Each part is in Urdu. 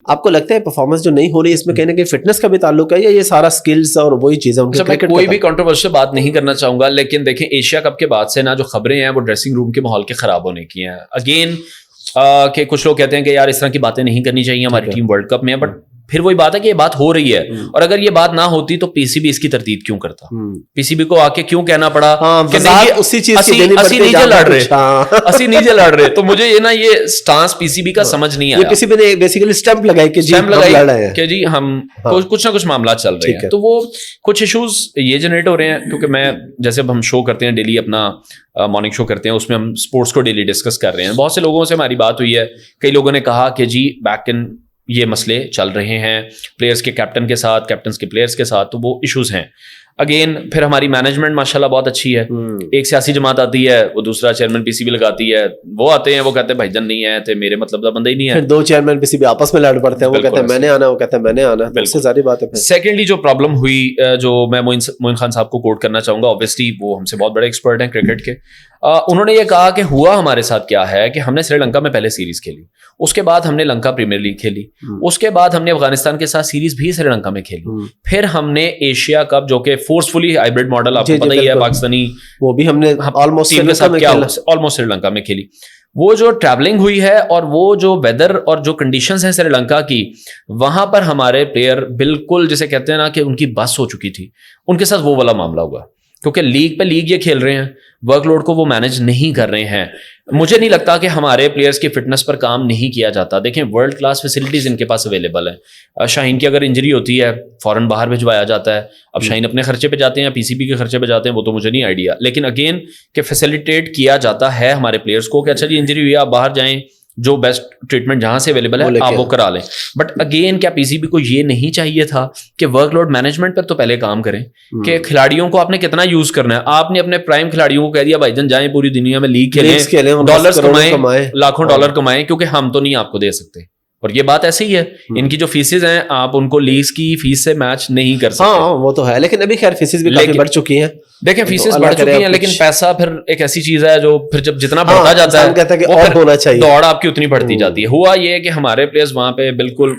آپ کو لگتا ہے پرفارمنس جو نہیں ہو رہی اس میں کہیں نہ کہیں فٹنس کا بھی تعلق ہے یا یہ سارا سکلز اور وہی چیزیں ان میں کوئی بھی کنٹروورشل بات نہیں کرنا چاہوں گا, لیکن دیکھیں ایشیا کپ کے بعد سے نا جو خبریں ہیں وہ ڈریسنگ روم کے ماحول کے خراب ہونے کی ہیں. اگین کہ کچھ لوگ کہتے ہیں کہ یار اس طرح کی باتیں نہیں کرنی چاہیے, ہماری ٹیم ورلڈ کپ میں ہے, بٹ پھر وہی بات ہے کہ یہ بات ہو رہی ہے, اور اگر یہ بات نہ ہوتی تو پی سی بی اس کی تردید کیوں کرتا, پی سی بی کو آ کے کیوں کہنا پڑا کہ اسی نیچے لڑ رہے. تو مجھے یہ نا یہ سٹانس پی سی بی کا سمجھ نہیں آیا, کسی نے بیسیکلی اسٹمپ لگائی کہ جی ہم کچھ نہ کچھ معاملات چل رہے ہیں. تو وہ کچھ ایشوز یہ جنریٹ ہو رہے ہیں, کیونکہ میں جیسے اب ہم شو کرتے ہیں ڈیلی, اپنا مارننگ شو کرتے ہیں, اس میں ہم اسپورٹس کو ڈیلی ڈسکس کر رہے ہیں. بہت سے لوگوں سے ہماری بات ہوئی ہے, کئی لوگوں نے کہا کہ جی بیک ان یہ مسئلے چل رہے ہیں پلیئرس کے کیپٹن کے ساتھ, کیپٹنس کے پلیئرس کے ساتھ, تو وہ ایشوز ہیں. اگین پھر ہماری مینجمنٹ ماشاءاللہ بہت اچھی ہے. ایک سیاسی جماعت آتی ہے, وہ دوسرا چیئرمین پی سی بی لگاتی ہے, وہ آتے ہیں وہ کہتے ہیں بھائی جان نہیں ہے تو میرے مطلب کا بندہ ہی نہیں ہے. دو چیئرمین پی سی بی آپس میں لڑ پڑتے ہیں, وہ کہتے ہیں میں نے آنا, وہ کہتے ہیں میں نے آنا. بالکل ساری بات ہے. سیکنڈلی جو پرابلم ہوئی, جو میں معین خان صاحب کو کوٹ کرنا چاہوں گا, اوبیسلی وہ ہم سے بہت بڑے ایکسپرٹ ہیں کرکٹ کے, انہوں نے یہ کہا کہ ہوا ہمارے ساتھ کیا ہے کہ ہم نے سری لنکا میں پہلے سیریز کھیلی, اس کے بعد ہم نے لنکا پریمیئر لیگ کھیلی, اس کے بعد ہم نے افغانستان کے ساتھ سیریز بھی سری لنکا میں کھیلی, پھر ہم نے ایشیا کپ جو کہ فورسفلی ہائبرڈ ماڈل آپ کو پتہ ہی ہے پاکستانی, وہ بھی ہم نے آلموسٹ سری لنکا میں کھیلی. وہ جو ٹریولنگ ہوئی ہے اور وہ جو ویدر اور جو کنڈیشنز ہیں سری لنکا کی, وہاں پر ہمارے پلیئر بالکل جسے کہتے ہیں نا کہ ان کی بس ہو چکی تھی, ان کے ساتھ وہ والا معاملہ ہوا, کیونکہ لیگ پہ لیگ یہ کھیل رہے ہیں, ورک لوڈ کو وہ مینج نہیں کر رہے ہیں. مجھے نہیں لگتا کہ ہمارے پلیئرس کی فٹنس پر کام نہیں کیا جاتا. دیکھیں ورلڈ کلاس فیسلٹیز ان کے پاس اویلیبل ہیں. شاہین کی اگر انجری ہوتی ہے فوراً باہر بھجوایا جاتا ہے. اب شاہین اپنے خرچے پہ جاتے ہیں, پی سی بی کے خرچے پہ جاتے ہیں, وہ تو مجھے نہیں آئیڈیا, لیکن اگین کہ فیسیلیٹیٹ کیا جاتا ہے ہمارے پلیئرس کو کہ اچھا جی انجری ہوئی آپ باہر جائیں, جو بیسٹ ٹریٹمنٹ جہاں سے اویلیبل ہے آپ وہ کرا لیں. بٹ اگین کیا پی سی بی کو یہ نہیں چاہیے تھا کہ ورک لوڈ مینجمنٹ پر تو پہلے کام کریں, کہ کھلاڑیوں کو آپ نے کتنا یوز کرنا ہے. آپ نے اپنے پرائم کھلاڑیوں کو کہہ دیا بھائی جان جائیں پوری دنیا میں لیگ کھیلیں, ڈالرز کمائیں, لاکھوں ڈالر کمائیں, کیونکہ ہم تو نہیں آپ کو دے سکتے. اور یہ بات ایسے ہی ہے, ان کی جو فیسز ہیں آپ ان کو لیگز کی فیس سے میچ نہیں کر سکتے. ہاں وہ تو ہے, لیکن ابھی خیر فیسز بھی کافی بڑھ چکی ہیں. دیکھیں فیسز بڑھ چکی ہیں, لیکن پیسہ پھر ایک ایسی چیز ہے جو پھر جب جتنا بڑھتا جاتا ہے دوڑ آپ کی اتنی بڑھتی جاتی ہے. ہوا یہ کہ ہمارے پلیئرز وہاں پہ بالکل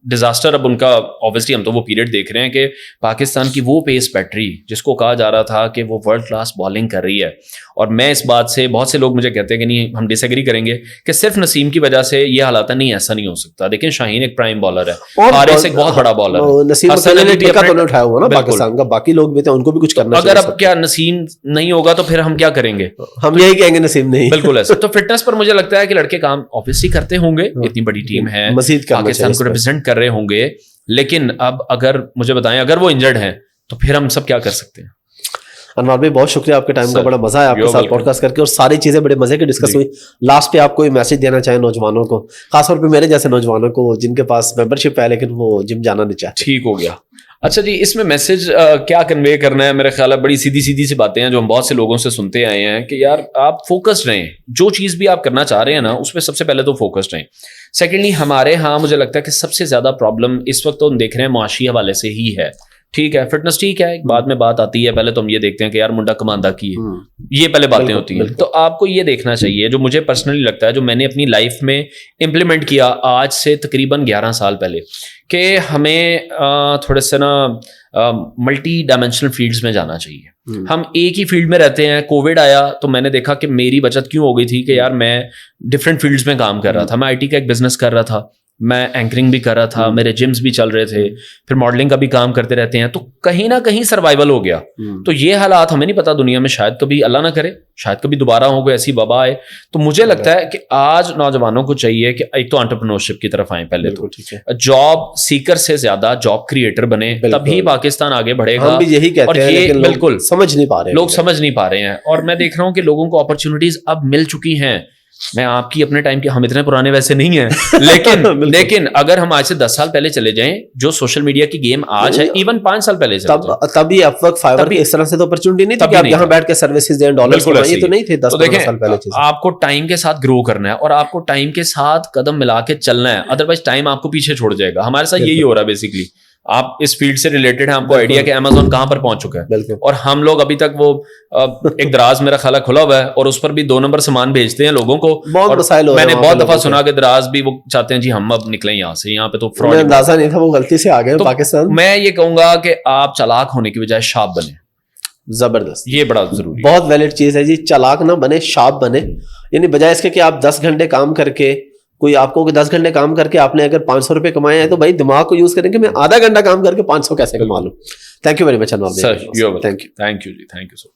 ڈیزاسٹر. اب ان کا اوبیسلی ہم تو وہ پیریڈ دیکھ رہے ہیں کہ پاکستان کی وہ پیس بیٹری جس کو کہا جا رہا تھا کہ وہ ورلڈ کلاس بالنگ کر رہی ہے, اور میں اس بات سے بہت سے لوگ مجھے کہتے ہیں کہ نہیں ہم ڈس ایگری کریں گے کہ صرف نسیم کی وجہ سے یہ حالات نہیں, ایسا نہیں ہو سکتا. لیکن شاہین ایک پرائم بالر ہے, حارث ایک بہت بڑا بالر ہے, نسیم نے ٹھیکہ تو نہیں اٹھایا ہوا نا پاکستان کا, باقی لوگ بھی تھے ان کو بھی کچھ کرنا چاہیے. اگر اب کیا نسیم نہیں ہوگا تو پھر ہم کیا کریں گے, ہم یہی کہیں گے نسیم نہیں. بالکل ایسا. تو فٹنس پر مجھے لگتا ہے کہ لڑکے کام اوبیسلی کرتے ہوں گے, اتنی بڑی ٹیم ہے, پاکستان کو ریپرزینٹ کر رہے ہوں گے, لیکن اب اگر مجھے بتائیں اگر وہ انجرڈ ہیں تو پھر ہم سب کیا کر سکتے ہیں. انوار بھائی بہت شکریہ, آپ کے ٹائم کا بڑا مزہ ہے آپ کے ساتھ پوڈ کاسٹ کر کے, اور ساری چیزیں بڑے مزے کی ڈسکس ہوئی. لاسٹ پہ آپ کوئی میسج دینا چاہیں نوجوانوں کو, خاص طور پہ میرے جیسے نوجوانوں کو جن کے پاس ممبرشپ ہے لیکن وہ جم جانا نہیں چاہتے. ٹھیک ہو گیا. اچھا جی, اس میں میسج کیا کنوے کرنا ہے, میرے خیال ہے بڑی سیدھی سیدھی سی باتیں ہیں جو ہم بہت سے لوگوں سے سنتے آئے ہیں کہ یار آپ فوکسڈ رہیں, جو چیز بھی آپ کرنا چاہ رہے ہیں نا اس پہ سب سے پہلے تو فوکسڈ رہیں. سیکنڈلی ہمارے ہاں مجھے لگتا ہے کہ سب سے زیادہ پرابلم اس وقت تو ہم دیکھ رہے ہیں معاشی حوالے سے ہی ہے. ٹھیک ہے فٹنس ٹھیک ہے, بعد میں بات آتی ہے, پہلے تو ہم یہ دیکھتے ہیں کہ یار منڈا کماندہ کی ہے, یہ پہلے باتیں ہوتی ہیں. تو آپ کو یہ دیکھنا چاہیے جو مجھے پرسنلی لگتا ہے, جو میں نے اپنی لائف میں امپلیمنٹ کیا آج سے تقریباً 11 سال پہلے, کہ ہمیں تھوڑے سے نا ملٹی ڈائمینشنل فیلڈز میں جانا چاہیے. ہم ایک ہی فیلڈ میں رہتے ہیں. کووڈ آیا تو میں نے دیکھا کہ میری بچت کیوں ہو گئی تھی کہ یار میں ڈفرینٹ فیلڈز میں کام کر رہا تھا. میں آئی ٹی کا ایک بزنس کر رہا تھا, میں اینکرنگ بھی کر رہا تھا, میرے جمز بھی چل رہے تھے, پھر ماڈلنگ کا بھی کام کرتے رہتے ہیں, تو کہیں نہ کہیں سروائیول ہو گیا. تو یہ حالات ہمیں نہیں پتا دنیا میں شاید کبھی اللہ نہ کرے شاید کبھی دوبارہ ہو کوئی ایسی وبا آئے. تو مجھے لگتا ہے کہ آج نوجوانوں کو چاہیے کہ ایک تو انٹرپرینورشپ کی طرف آئیں, پہلے تو جاب سیکر سے زیادہ جاب کریٹر بنے, تبھی پاکستان آگے بڑھے گا. اور یہ بالکل سمجھ نہیں پا رہے, لوگ سمجھ نہیں پا رہے ہیں. اور میں دیکھ رہا ہوں کہ لوگوں کو اپرچونیٹیز اب مل چکی ہیں. میں آپ کی اپنے ٹائم کے, ہم اتنے پرانے ویسے نہیں ہیں, لیکن اگر ہم آج سے 10 سال پہلے چلے جائیں, جو سوشل میڈیا کی گیم آج ہے, ایون 5 سال پہلے تبھی اپ ورک فائبر کی اس طرح سے تو اپرچونٹی نہیں تھی کہ آپ یہاں بیٹھ کے سروسز دیں, ڈالرز کمائیں, یہ تو نہیں تھے 10 سال پہلے. آپ کو ٹائم کے ساتھ گرو کرنا ہے اور آپ کو ٹائم کے ساتھ قدم ملا کے چلنا ہے, ادروائز ٹائم آپ کو پیچھے چھوڑ جائے گا. ہمارے ساتھ یہی ہو رہا ہے بیسکلی. آپ اس فیلڈ سے ریلیٹڈ ہیں, آپ کو آئیڈیا کہ Amazon کہاں پر پہنچ چکا ہے, بالکل. اور ہم لوگ ابھی تک وہ ایک دراز میرا خالہ کھلا ہوا ہے اور اس پر بھی 2 نمبر سامان بھیجتے ہیں لوگوں کو, اور میں نے بہت دفعہ سنا کہ دراز بھی وہ چاہتے ہیں جی ہم اب نکلیں یہاں سے, یہاں پہ تو فراڈ, اندازہ نہیں تھا وہ غلطی سے آ گئے پاکستان. میں یہ کہوں گا کہ آپ چالاک ہونے کی بجائے شارپ بنے, زبردست, یہ بڑا ضروری, بہت ویلڈ چیز ہے جی. چالاک نہ بنے, شارپ بنے, یعنی بجائے اس کے کہ آپ 10 گھنٹے کام کر کے, کوئی آپ کو 10 گھنٹے کام کر کے آپ نے اگر 500 روپے کمائے ہیں تو بھائی دماغ کو یوز کریں کہ میں آدھا گھنٹہ کام کر کے 500 کیسے کما لوں. Thank you very much Anwar. Sir, thank you جی, تھینک یو سو.